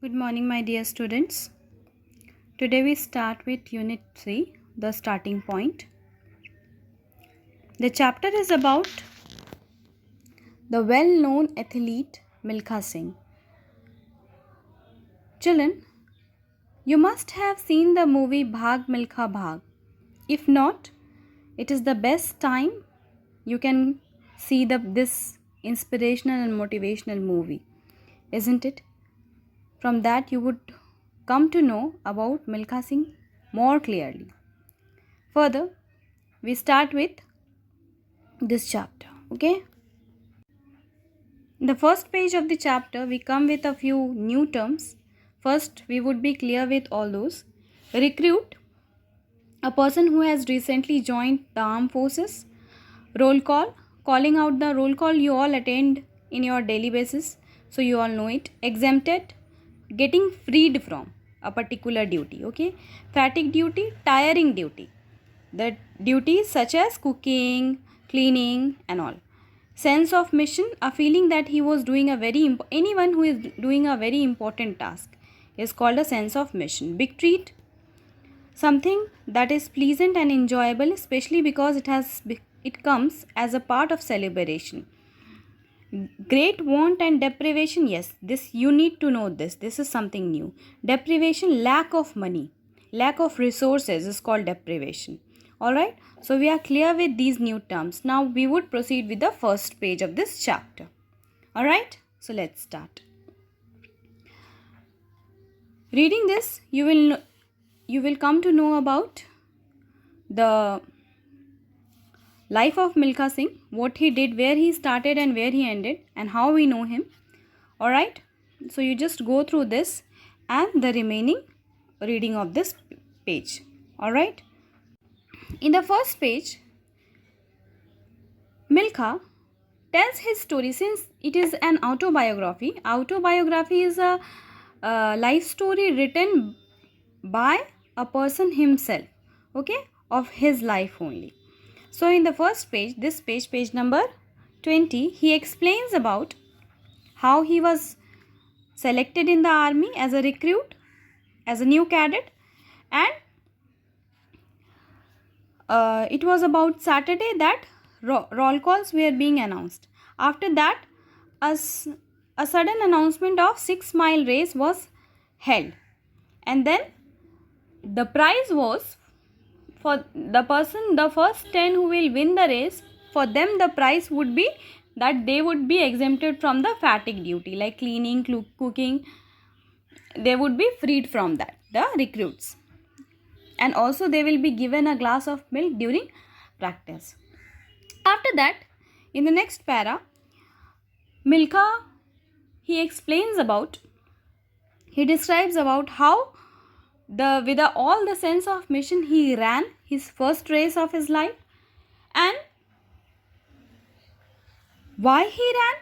Good morning, my dear students. Today we start with Unit 3, the starting point. The chapter is about the well known athlete Milkha Singh. Children, you must have seen the movie Bhag Milkha Bhag. If not, it is the best time you can see this inspirational and motivational movie, isn't it? From that, you would come to know about Milkha Singh more clearly. Further, we start with this chapter. Okay, in the first page of the chapter we come with a few new terms. First, we would be clear with all those. Recruit, a person who has recently joined the armed forces. Roll call, calling out the roll call you all attend in your daily basis, so you all know it. Exempted, getting freed from a particular duty. Okay, fatigue duty, tiring duty, the duties such as cooking, cleaning and all. Sense of mission, a feeling that he was doing anyone who is doing a very important task is called a sense of mission. Big treat, something that is pleasant and enjoyable, especially because it comes as a part of celebration. Great want and deprivation, yes, this you need to know. This is something new. Deprivation, lack of money, lack of resources is called deprivation. All right, so we are clear with these new terms. Now we would proceed with the first page of this chapter. All right, so let's start. Reading this, you will come to know about the life of Milkha Singh, what he did, where he started and where he ended, and how we know him. All right, so you just go through this and the remaining reading of this page. All right, in the first page, Milkha tells his story. Since it is an autobiography, autobiography is a life story written by a person himself, okay, of his life only. So in the first page, this page number 20, he explains about how he was selected in the army as a recruit, as a new cadet, and it was about Saturday that roll calls were being announced. After that, a sudden announcement of 6-mile race was held, and then the prize was for the person, the first 10 who will win the race. For them, the prize would be that they would be exempted from the fatigue duty, like cleaning, cooking. They would be freed from that, the recruits, and also they will be given a glass of milk during practice. After that, in the next para, Milkha, he describes about how with all the sense of mission he ran his first race of his life, and why he ran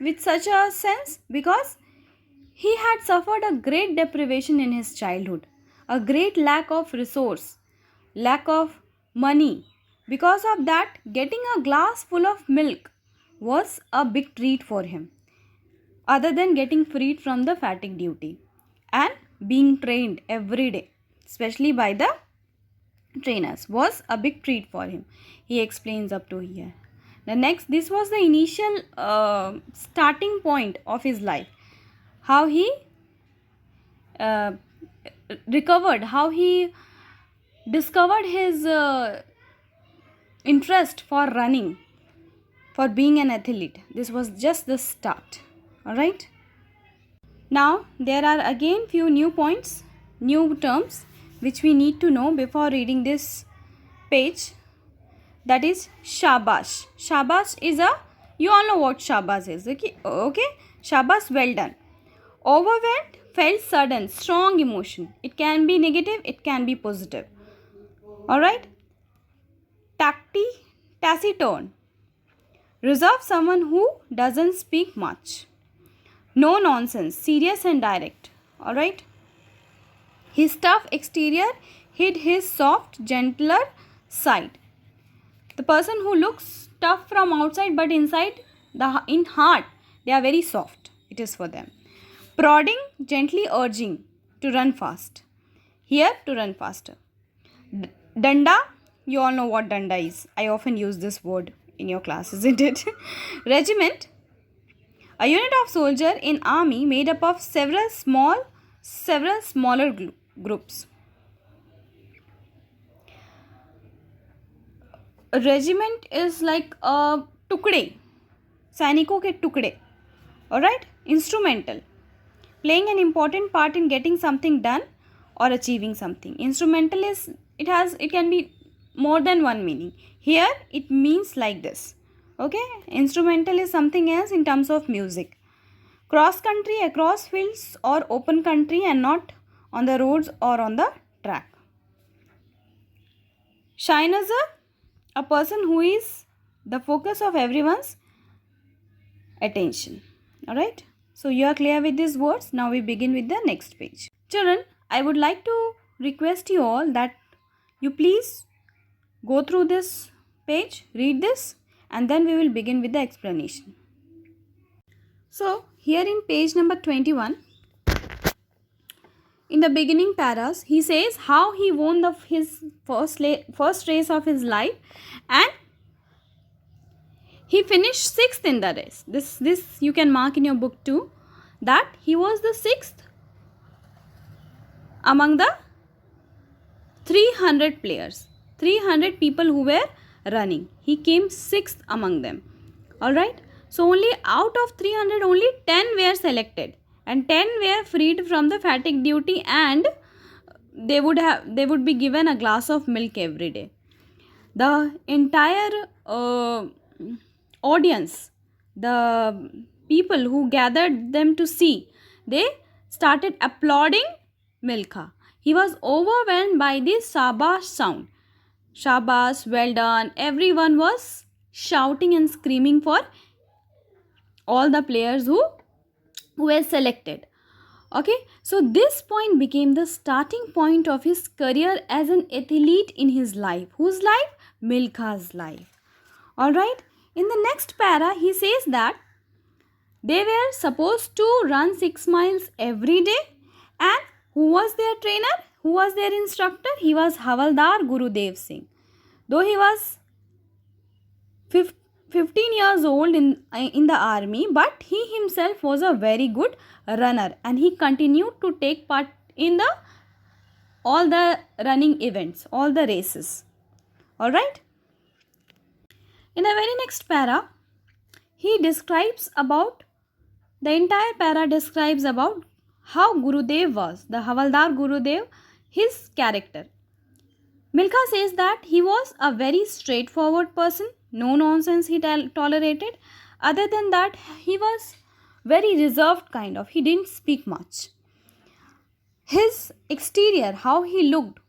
with such a sense, because he had suffered a great deprivation in his childhood, a great lack of resource, lack of money. Because of that, getting a glass full of milk was a big treat for him, other than getting freed from the fatigue duty and being trained every day, especially by the trainers, was a big treat for him. He explains up to here. This was the initial starting point of his life, how he recovered, how he discovered his interest for running, for being an athlete. This was just the start. All right, now there are again few new points, new terms which we need to know before reading this page. That is shabash. Shabash is you all know what shabash is. Okay, shabash, well done. Overwhelmed, felt sudden, strong emotion. It can be negative, it can be positive. All right. Taciturn, reserve, someone who doesn't speak much. No nonsense, serious and direct. All right. His tough exterior hid his soft, gentler side. The person who looks tough from outside but inside, in heart, they are very soft. It is for them. Prodding, gently urging to run fast. Here, to run faster. Danda, you all know what danda is. I often use this word in your class, isn't it? Regiment, a unit of soldier in army made up of several smaller groups. A regiment is like a tukde, सैनिकों के टुकड़े. Alright? Instrumental, playing an important part in getting something done or achieving something. Instrumental is, it can be more than one meaning. Here it means like this. Okay? Instrumental is something else in terms of music. Cross country, across fields or open country and not on the roads or on the track. Shynazar, a person who is the focus of everyone's attention. Alright? So you are clear with these words. Now we begin with the next page. Children, I would like to request you all that you please go through this page, read this, and then we will begin with the explanation. So here in page number 21, in the beginning paras, he says how he won his first race of his life, and he finished 6th in the race. This you can mark in your book too, that he was the 6th among the 300 players, 300 people who were running. He came 6th among them. Alright. So only out of 300, only 10 were selected, and 10 were freed from the fatigue duty, and they would be given a glass of milk every day. The entire audience, the people who gathered them to see, they started applauding Milkha. He was overwhelmed by this shabash sound. Shabash, well done. Everyone was shouting and screaming for all the players who were selected. Okay, so this point became the starting point of his career as an athlete in his life. Whose life? Milkha's life. Alright, in the next para, he says that they were supposed to run 6 miles every day, and who was their trainer? Who was their instructor? He was Havaldar Gurudev Singh. Though he was 15 years old in the army, but he himself was a very good runner, and he continued to take part in all the running events, all the races. Alright. In the very next para, he describes about, the entire para describes about how Gurudev was, the Havaldar Gurudev, his character. Milkha says that he was a very straightforward person, no nonsense he tolerated. Other than that, he was very reserved kind of, he didn't speak much. His exterior, how he looked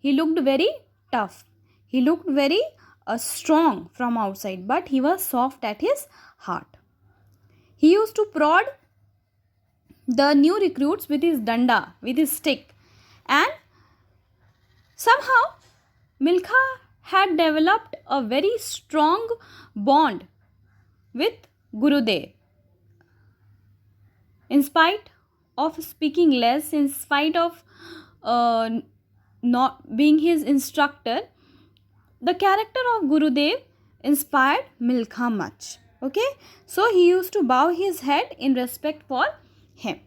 very tough. He looked very strong from outside, but he was soft at his heart. He used to prod the new recruits with his danda, with his stick, and somehow Milkha had developed a very strong bond with Gurudev. In spite of speaking less, in spite of not being his instructor, the character of Gurudev inspired Milkha much. Okay, so he used to bow his head in respect for him.